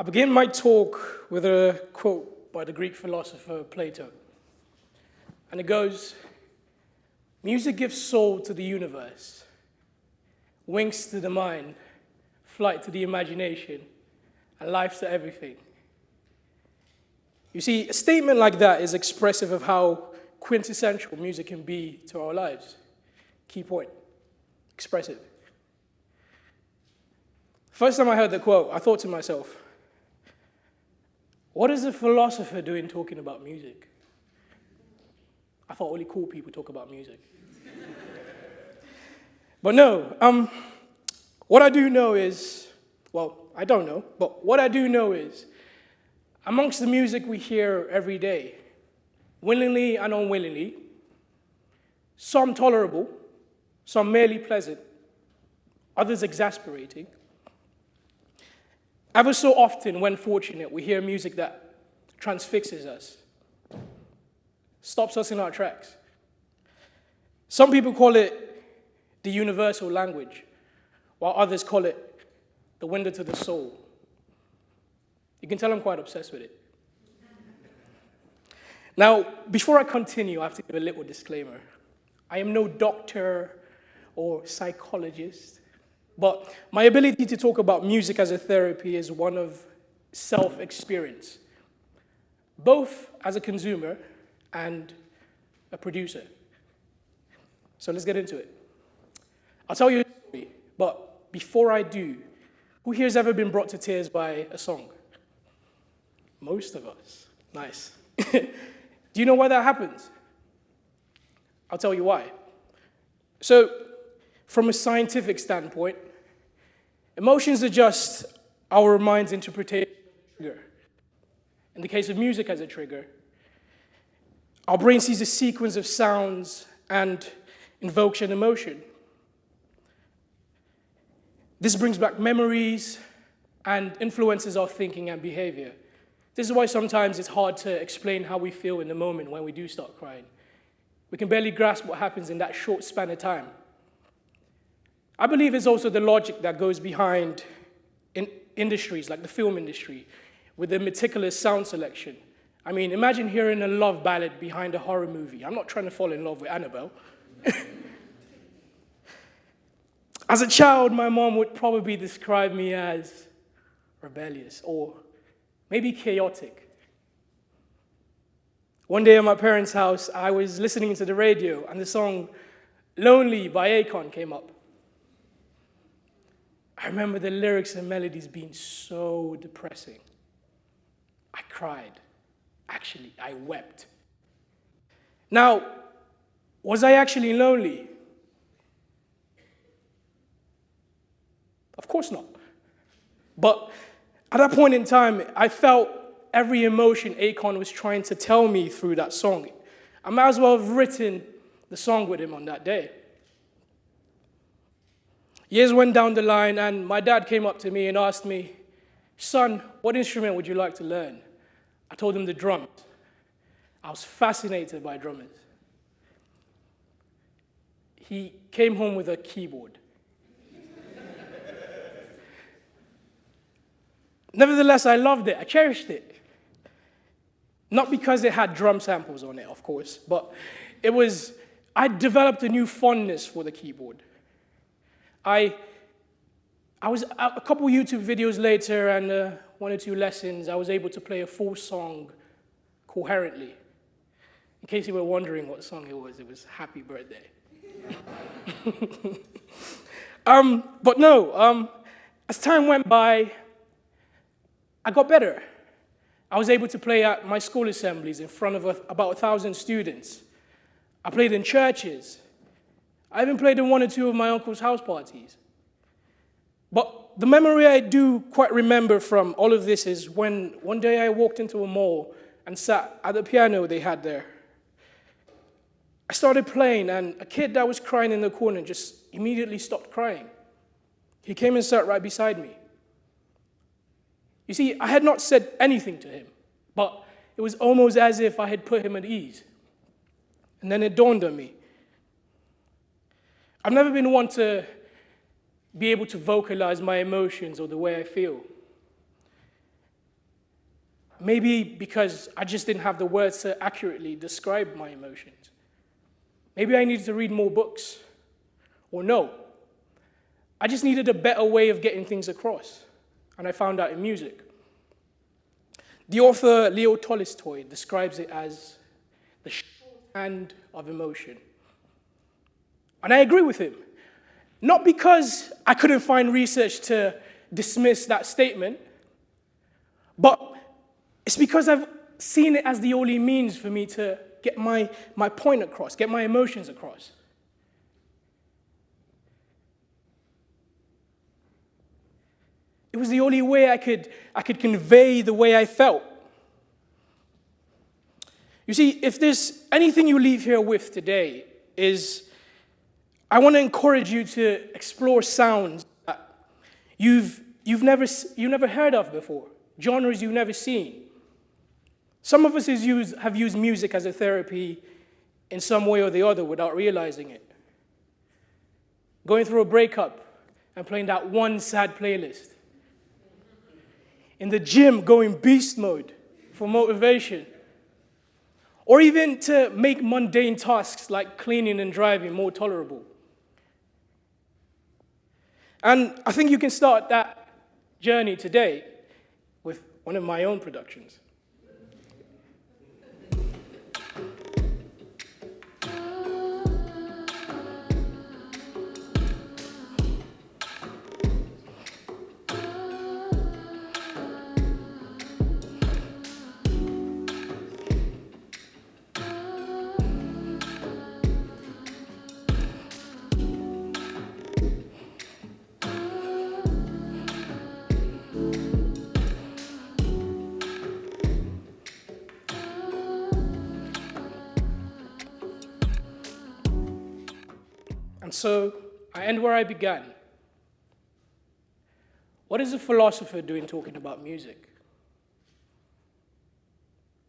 I begin my talk with a quote by the Greek philosopher Plato. And it goes, "Music gives soul to the universe, wings to the mind, flight to the imagination, and life to everything." You see, a statement like that is expressive of how quintessential music can be to our lives. Key point, expressive. First time I heard the quote, I thought to myself, what is a philosopher doing talking about music? I thought only cool people talk about music. But no, what I do know is, well, I don't know, but what I do know is, amongst the music we hear every day, willingly and unwillingly, some tolerable, some merely pleasant, others exasperating, ever so often, when fortunate, we hear music that transfixes us, stops us in our tracks. Some people call it the universal language, while others call it the window to the soul. You can tell I'm quite obsessed with it. Now, before I continue, I have to give a little disclaimer. I am no doctor or psychologist, but my ability to talk about music as a therapy is one of self-experience, both as a consumer and a producer. So let's get into it. I'll tell you a story, but before I do, who here has ever been brought to tears by a song? Most of us. Nice. Do you know why that happens? I'll tell you why. So, from a scientific standpoint, emotions are just our mind's interpretation of a trigger. In the case of music as a trigger, our brain sees a sequence of sounds and invokes an emotion. This brings back memories and influences our thinking and behavior. This is why sometimes it's hard to explain how we feel in the moment when we do start crying. We can barely grasp what happens in that short span of time. I believe it's also the logic that goes behind industries like the film industry with the meticulous sound selection. I mean, imagine hearing a love ballad behind a horror movie. I'm not trying to fall in love with Annabelle. As a child, my mom would probably describe me as rebellious or maybe chaotic. One day at my parents' house, I was listening to the radio, and the song Lonely by Akon came up. I remember the lyrics and melodies being so depressing. I cried. Actually, I wept. Now, was I actually lonely? Of course not. But at that point in time, I felt every emotion Akon was trying to tell me through that song. I might as well have written the song with him on that day. Years went down the line, and my dad came up to me and asked me, "Son, what instrument would you like to learn?" I told him the drums. I was fascinated by drummers. He came home with a keyboard. Nevertheless, I loved it. I cherished it. Not because it had drum samples on it, of course, but I developed a new fondness for the keyboard. I was a couple YouTube videos later and one or two lessons, I was able to play a full song coherently. In case you were wondering what song it was Happy Birthday. But no, as time went by, I got better. I was able to play at my school assemblies in front of about 1,000 students. I played in churches. I even played in one or two of my uncle's house parties. But the memory I do quite remember from all of this is when one day I walked into a mall and sat at the piano they had there. I started playing, and a kid that was crying in the corner just immediately stopped crying. He came and sat right beside me. You see, I had not said anything to him, but it was almost as if I had put him at ease. And then it dawned on me. I've never been one to be able to vocalize my emotions or the way I feel. maybe because I just didn't have the words to accurately describe my emotions. Maybe I needed to read more books. Or no, I just needed a better way of getting things across. And I found out in music. The author Leo Tolstoy describes it as the shorthand of emotion. And I agree with him. Not because I couldn't find research to dismiss that statement, but it's because I've seen it as the only means for me to get my point across, get my emotions across. It was the only way I could convey the way I felt. You see, if there's anything you leave here with today is, I want to encourage you to explore sounds that you've never heard of before, genres you've never seen. Some of us have used music as a therapy in some way or the other without realizing it. Going through a breakup and playing that one sad playlist. In the gym, going beast mode for motivation. Or even to make mundane tasks like cleaning and driving more tolerable. And I think you can start that journey today with one of my own productions. And so, I end where I began. What is a philosopher doing talking about music?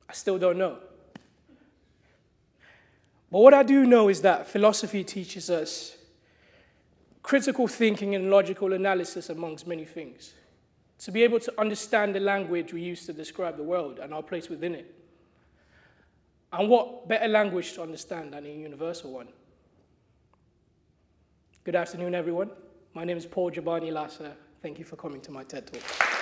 I still don't know. But what I do know is that philosophy teaches us critical thinking and logical analysis amongst many things. To be able to understand the language we use to describe the world and our place within it. And what better language to understand than a universal one? Good afternoon, everyone. My name is Jabani Lassa. Thank you for coming to my TED Talk.